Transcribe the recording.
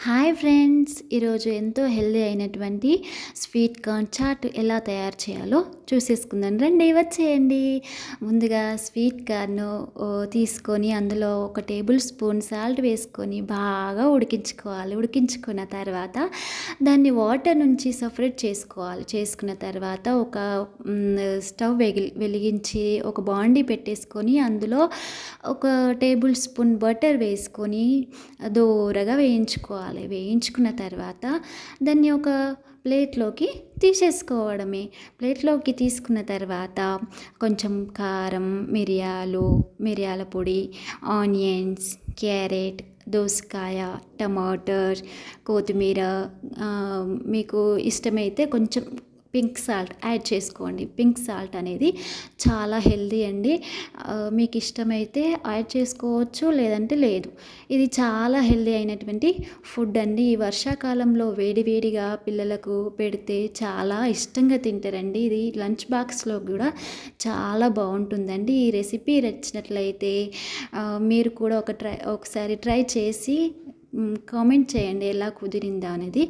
Hi friends, ఈరోజు ఎంతో healthy అయినటువంటి స్వీట్ కార్న్ చాట్ ఎలా తయారు చేయాలో చూసేసుకుందాం. రండి, వచ్చేయండి. ముందుగా స్వీట్ కార్న్ తీసుకొని అందులో 1 టేబుల్ స్పూన్ సాల్ట్ వేసుకొని బాగా ఉడికించుకోవాలి. ఉడికించుకున్న తర్వాత దాన్ని వాటర్ నుంచి సపరేట్ చేసుకోవాలి. చేసుకున్న తర్వాత ఒక స్టవ్ వెలిగించి ఒక బాండీ పెట్టేసుకొని అందులో 1 టేబుల్ స్పూన్ బటర్ వేసుకొని దోరగా వేయించుకోవాలి. వేయించుకున్న తర్వాత దాన్ని ఒక ప్లేట్లోకి తీసేసుకోవడమే. ప్లేట్లోకి తీసుకున్న తర్వాత కొంచెం కారం, మిరియాల పొడి, ఆనియన్స్, క్యారెట్, దోసకాయ, టమాటర్, కొత్తిమీర, మీకు ఇష్టమైతే కొంచెం పింక్ సాల్ట్ యాడ్ చేసుకోండి. పింక్ సాల్ట్ అనేది చాలా హెల్దీ అండి. మీకు ఇష్టమైతే యాడ్ చేసుకోవచ్చు, లేదంటే లేదు. ఇది చాలా హెల్దీ అయినటువంటి ఫుడ్ అండి. ఈ వర్షాకాలంలో వేడివేడిగా పిల్లలకు పెడితే చాలా ఇష్టంగా తింటారండి. ఇది లంచ్ బాక్స్లో కూడా చాలా బాగుంటుందండి. ఈ రెసిపీ నచ్చినట్లయితే మీరు కూడా ఒకసారి ట్రై చేసి కామెంట్ చేయండి ఎలా కుదిరిందా అనేది.